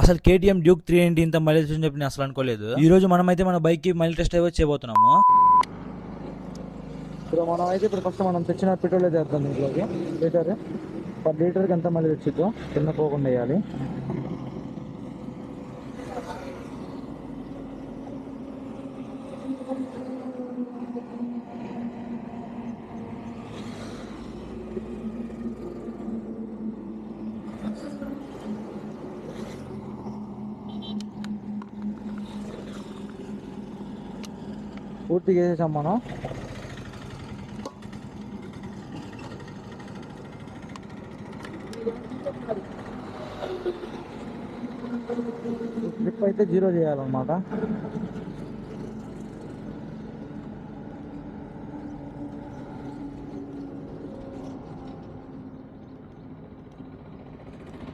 అసలు KTM Duke 390 ఇంత mileage అని చెప్పి నేను అసలు అనుకోలేదు. ఈ రోజు మనమైతే మన బైక్ కి మైలేజ్ టెస్ట్ డ్రైవ్ చేయబోతున్నాము. ఇప్పుడు ఫస్ట్ మనం తెచ్చిన పెట్రోల్ చేద్దాం. దీంట్లోకి లీటర్కి ఎంత మైలేజ్ వచ్చిందో కింద పోకుండా వేయాలి. పూర్తిగా వేసేసాం మనం. ట్రిప్ అయితే 0 చేయాలన్నమాట.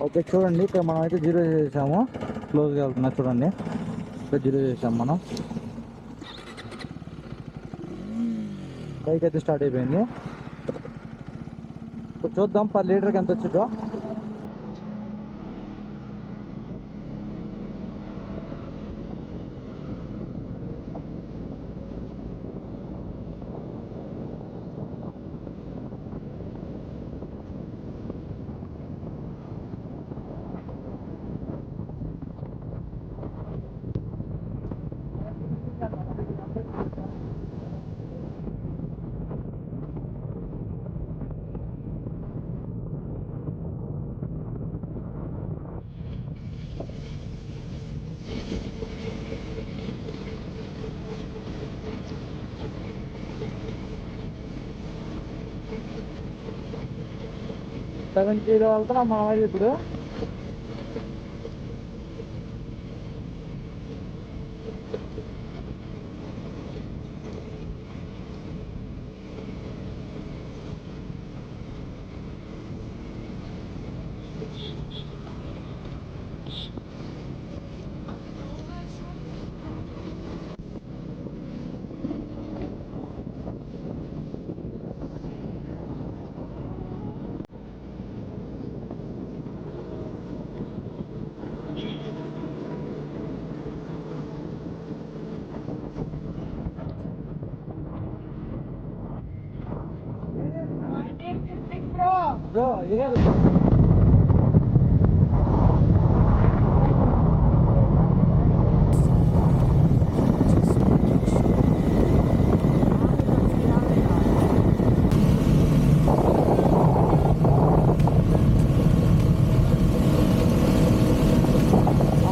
ఓకే, చూడండి ఇక్కడ మనం అయితే 0 చేసాము. క్లోజ్గా వెళ్తున్నా చూడండి. ఇక్కడ 0 చేసాము మనం. బైక్ అయితే స్టార్ట్ అయిపోయింది. ఇప్పుడు చూద్దాం పర్ లీటర్కి ఎంత వచ్చిందో. సెవెన్ కిలో వెళ్తున్నాం మనం అయితే ఇప్పుడు. Bro, you got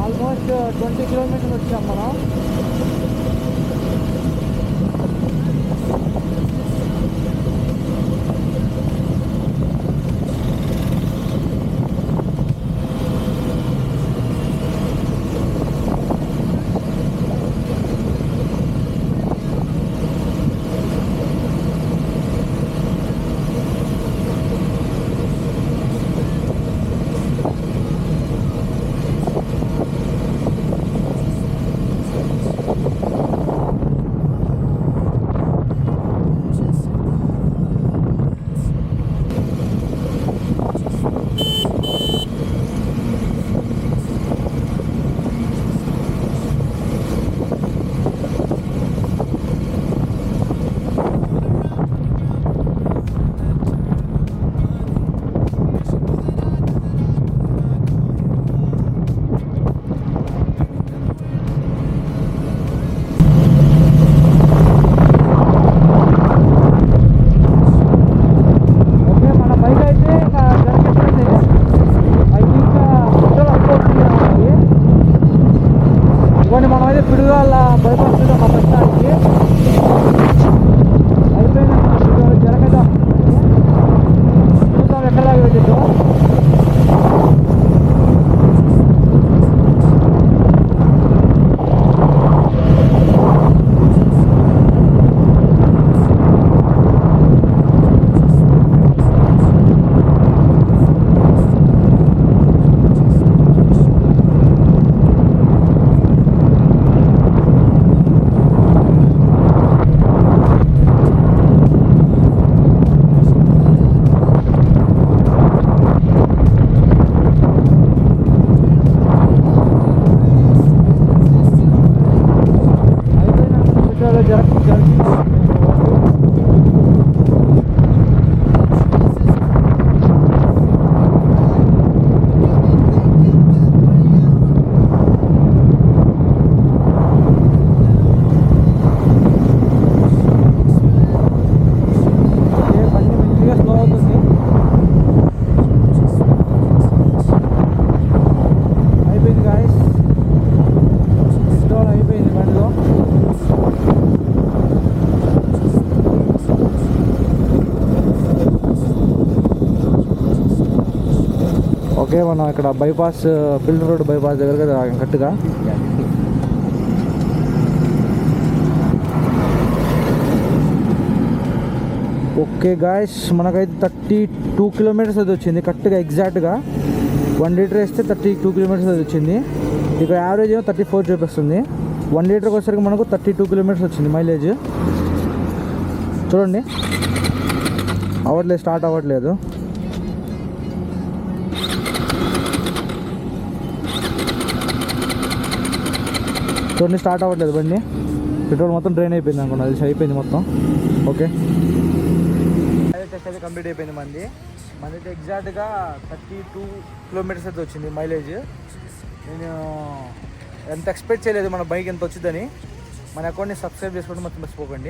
almost 20 kilometres వచ్చాం మనం. పిడుగుల బైపాస్ మీద మా ప్రస్తుతానికి అయిపోయింది. జరగదా చూద్దాం ఎక్కడలాగా వెళ్ళిద్దాం. అయిపోయింది గాయస్, పెట్రోల్ అయిపోయింది బండిలో. ఓకే, మనం ఇక్కడ బైపాస్ పిల్లర్ రోడ్ బైపాస్ దగ్గర కరెక్ట్గా. ఓకే గాయస్, మనకైతే 32 కిలోమీటర్స్ అది వచ్చింది కరెక్ట్గా, ఎగ్జాక్ట్గా 1 లీటర్ వేస్తే 32 కిలోమీటర్స్ అది వచ్చింది. ఇక్కడ యావరేజ్ ఏమో 34 చూపిస్తుంది. 1 లీటర్కి వచ్చేసరికి మనకు 32 కిలోమీటర్స్ వచ్చింది మైలేజ్. చూడండి, అవ్వట్లేదు, స్టార్ట్ అవ్వట్లేదు. చూడండి, స్టార్ట్ అవ్వట్లేదు బండి. పెట్రోల్ మొత్తం డ్రైన్ అయిపోయింది అనుకున్నా, అది అయిపోయింది మొత్తం. ఓకే, టెస్ట్ అయితే కంప్లీట్ అయిపోయింది. మనది ఎగ్జాక్ట్గా 32 కిలోమీటర్స్ అయితే వచ్చింది మైలేజ్. నేను ఎంత ఎక్స్పెక్ట్ చేయలేదు మన బైక్ ఎంత వచ్చిందని. మన అకౌంట్ని సబ్స్క్రైబ్ చేసుకోవడం మొత్తం మర్చిపోకండి.